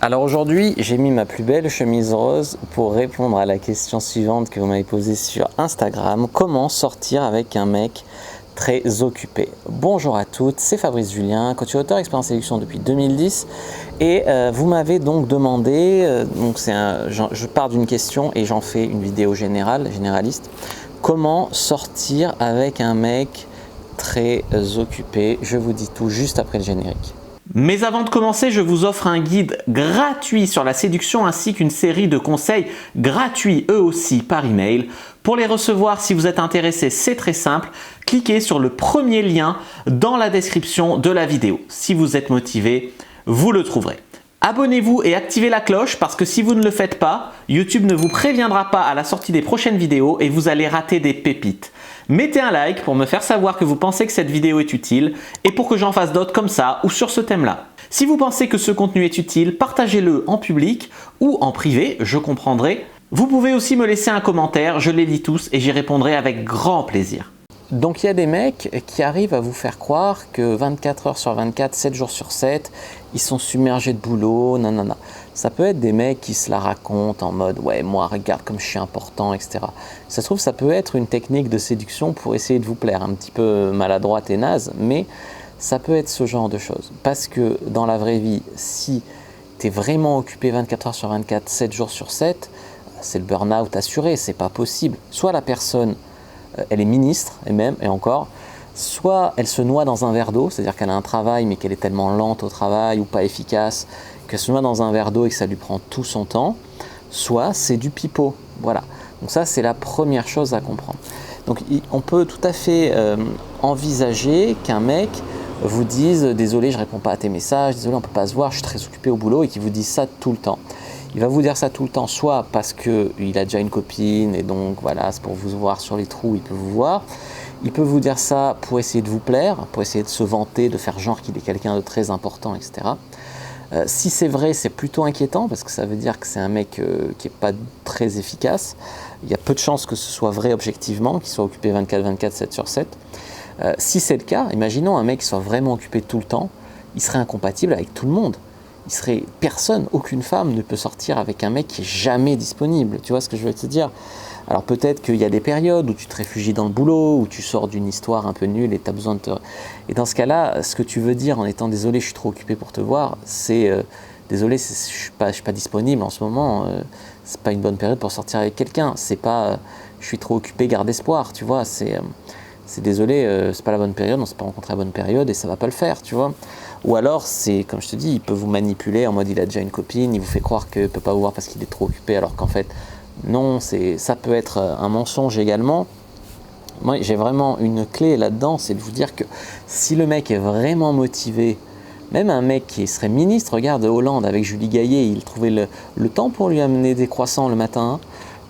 Alors aujourd'hui, j'ai mis ma plus belle chemise rose pour répondre à la question suivante que vous m'avez posée sur Instagram. Comment sortir avec un mec très occupé? Bonjour à toutes, c'est Fabrice Julien, coach et auteur expérience séduction depuis 2010. Et vous m'avez donc demandé, je pars d'une question et j'en fais une vidéo généraliste. Comment sortir avec un mec très occupé? Je vous dis tout juste après le générique. Mais avant de commencer, je vous offre un guide gratuit sur la séduction ainsi qu'une série de conseils gratuits eux aussi par email. Pour les recevoir, si vous êtes intéressé, c'est très simple. Cliquez sur le premier lien dans la description de la vidéo. Si vous êtes motivé, vous le trouverez. Abonnez-vous et activez la cloche parce que si vous ne le faites pas, YouTube ne vous préviendra pas à la sortie des prochaines vidéos et vous allez rater des pépites. Mettez un like pour me faire savoir que vous pensez que cette vidéo est utile et pour que j'en fasse d'autres comme ça ou sur ce thème-là. Si vous pensez que ce contenu est utile, partagez-le en public ou en privé, je comprendrai. Vous pouvez aussi me laisser un commentaire, je les lis tous et j'y répondrai avec grand plaisir. Donc il y a des mecs qui arrivent à vous faire croire que 24 heures sur 24, 7 jours sur 7, ils sont submergés de boulot, nanana. Ça peut être des mecs qui se la racontent en mode « ouais, moi, regarde comme je suis important, etc. » Ça se trouve, ça peut être une technique de séduction pour essayer de vous plaire, un petit peu maladroite et naze, mais ça peut être ce genre de choses. Parce que dans la vraie vie, si tu es vraiment occupé 24 heures sur 24, 7 jours sur 7, c'est le burn-out assuré, c'est pas possible. Soit la personne elle est ministre, et encore, soit elle se noie dans un verre d'eau, c'est-à-dire qu'elle a un travail mais qu'elle est tellement lente au travail ou pas efficace, qu'elle se noie dans un verre d'eau et que ça lui prend tout son temps, soit c'est du pipeau. Voilà. Donc ça, c'est la première chose à comprendre. Donc on peut tout à fait envisager qu'un mec vous dise « désolé, je ne réponds pas à tes messages, désolé, on ne peut pas se voir, je suis très occupé au boulot » et qu'il vous dise ça tout le temps. Il va vous dire ça tout le temps, soit parce qu'il a déjà une copine et donc voilà, c'est pour vous voir sur les trous, il peut vous voir. Il peut vous dire ça pour essayer de vous plaire, pour essayer de se vanter, de faire genre qu'il est quelqu'un de très important, etc. Si c'est vrai, c'est plutôt inquiétant parce que ça veut dire que c'est un mec qui n'est pas très efficace. Il y a peu de chances que ce soit vrai objectivement, qu'il soit occupé 24/24, 7 sur 7. Si c'est le cas, imaginons un mec qui soit vraiment occupé tout le temps, il serait incompatible avec tout le monde. Personne, aucune femme ne peut sortir avec un mec qui est jamais disponible. Tu vois ce que je veux te dire? Alors peut-être qu'il y a des périodes où tu te réfugies dans le boulot, où tu sors d'une histoire un peu nulle et tu as besoin de te... Et dans ce cas-là, ce que tu veux dire en étant désolé, je suis trop occupé pour te voir, c'est désolé, je suis pas disponible en ce moment, c'est pas une bonne période pour sortir avec quelqu'un. C'est pas je suis trop occupé, garde espoir, tu vois. C'est désolé, c'est pas la bonne période, on s'est pas rencontré à la bonne période et ça va pas le faire, tu vois. Ou alors, c'est comme je te dis, il peut vous manipuler en mode il a déjà une copine, il vous fait croire qu'il ne peut pas vous voir parce qu'il est trop occupé, alors qu'en fait, non, ça peut être un mensonge également. Moi, j'ai vraiment une clé là-dedans, c'est de vous dire que si le mec est vraiment motivé, même un mec qui serait ministre, regarde Hollande avec Julie Gaillet, il trouvait le temps pour lui amener des croissants le matin.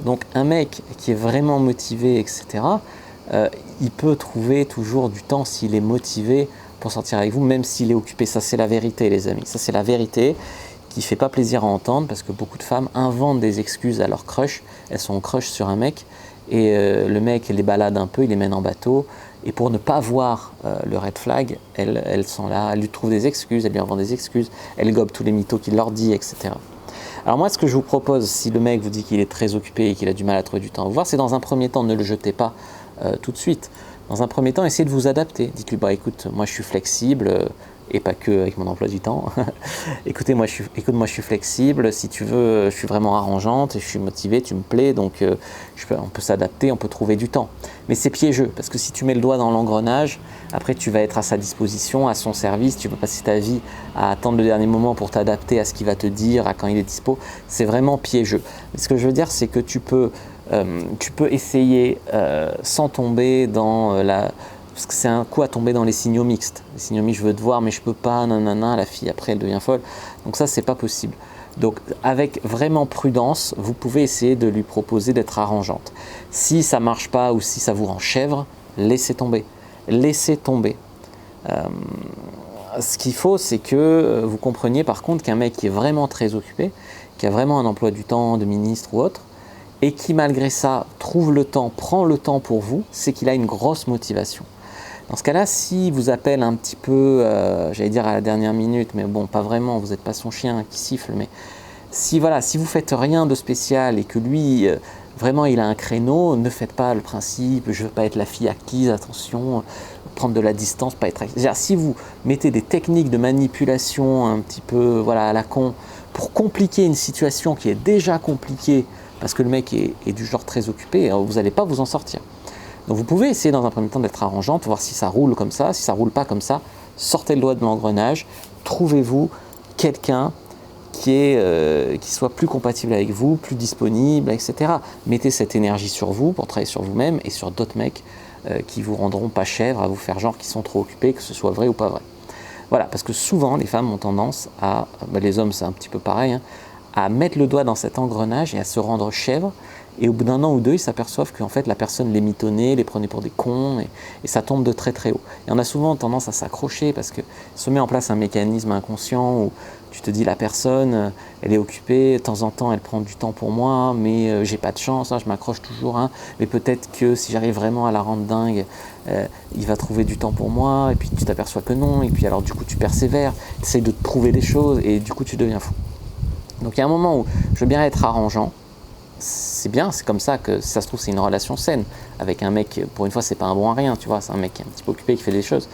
Donc un mec qui est vraiment motivé, etc., il peut trouver toujours du temps s'il est motivé pour sortir avec vous, même s'il est occupé. Ça, c'est la vérité, les amis. Ça, c'est la vérité qui ne fait pas plaisir à entendre parce que beaucoup de femmes inventent des excuses à leur crush. Elles sont en crush sur un mec et le mec les balade un peu, il les mène en bateau. Et pour ne pas voir le red flag, elles sont là, elles lui trouvent des excuses, elles lui inventent des excuses, elles gobent tous les mythos qu'il leur dit, etc. Alors moi, ce que je vous propose, si le mec vous dit qu'il est très occupé et qu'il a du mal à trouver du temps à vous voir, c'est dans un premier temps, ne le jetez pas tout de suite. Dans un premier temps, essayez de vous adapter. Dites-lui, bah écoute, moi je suis flexible, et pas que avec mon emploi du temps. Écoute, moi je suis flexible, si tu veux, je suis vraiment arrangeante, je suis motivée, tu me plais, donc on peut s'adapter, on peut trouver du temps. Mais c'est piégeux, parce que si tu mets le doigt dans l'engrenage, après tu vas être à sa disposition, à son service, tu vas passer ta vie à attendre le dernier moment pour t'adapter à ce qu'il va te dire, à quand il est dispo. C'est vraiment piégeux. Mais ce que je veux dire, c'est que tu peux essayer sans tomber dans parce que c'est un coup à tomber dans les signaux mixtes. Les signaux mixtes, je veux te voir mais je peux pas, nanana, la fille après elle devient folle. Donc ça, c'est pas possible. Donc avec vraiment prudence, vous pouvez essayer de lui proposer d'être arrangeante. Si ça marche pas ou si ça vous rend chèvre, laissez tomber. Laissez tomber. Ce qu'il faut, c'est que vous compreniez par contre qu'un mec qui est vraiment très occupé, qui a vraiment un emploi du temps de ministre ou autre, et qui malgré ça trouve le temps, prend le temps pour vous, c'est qu'il a une grosse motivation. Dans ce cas-là, s'il vous appelle un petit peu, j'allais dire à la dernière minute, mais bon, pas vraiment, vous n'êtes pas son chien qui siffle, mais si voilà, si vous faites rien de spécial et que lui, vraiment, il a un créneau, ne faites pas le principe, je veux pas être la fille acquise, attention, prendre de la distance, pas être. C'est-à-dire, si vous mettez des techniques de manipulation un petit peu, voilà, à la con, pour compliquer une situation qui est déjà compliquée, parce que le mec est du genre très occupé, vous n'allez pas vous en sortir. Donc vous pouvez essayer dans un premier temps d'être arrangeante, voir si ça roule comme ça, si ça roule pas comme ça, sortez le doigt de l'engrenage, trouvez-vous quelqu'un qui soit plus compatible avec vous, plus disponible, etc. Mettez cette énergie sur vous pour travailler sur vous-même et sur d'autres mecs qui vous rendront pas chèvres à vous faire genre qu'ils sont trop occupés, que ce soit vrai ou pas vrai. Voilà, parce que souvent les femmes ont tendance à, les hommes c'est un petit peu pareil, hein, à mettre le doigt dans cet engrenage et à se rendre chèvres. Et au bout d'un an ou deux, ils s'aperçoivent qu'en fait la personne les mitonnait, les prenait pour des cons, et ça tombe de très très haut. Et on a souvent tendance à s'accrocher parce que se met en place un mécanisme inconscient où tu te dis la personne, elle est occupée, de temps en temps elle prend du temps pour moi, mais j'ai pas de chance, hein, je m'accroche toujours, hein, mais peut-être que si j'arrive vraiment à la rendre dingue, il va trouver du temps pour moi, et puis tu t'aperçois que non, et puis alors du coup tu persévères, tu essayes de te prouver des choses, et du coup tu deviens fou. Donc il y a un moment où je veux bien être arrangeant, c'est bien, c'est comme ça que si ça se trouve c'est une relation saine avec un mec, pour une fois c'est pas un bon à rien, tu vois, c'est un mec qui est un petit peu occupé, qui fait des choses.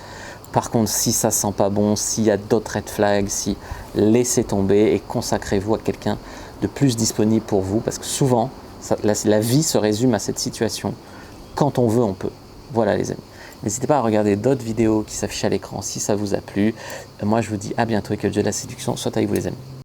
Par contre, si ça sent pas bon, s'il y a d'autres red flags, laissez tomber et consacrez-vous à quelqu'un de plus disponible pour vous, parce que souvent la vie se résume à cette situation. Quand on veut, on peut. Voilà les amis. N'hésitez pas à regarder d'autres vidéos qui s'affichent à l'écran si ça vous a plu. Moi je vous dis à bientôt et que le jeu de la séduction soit avec vous les amis.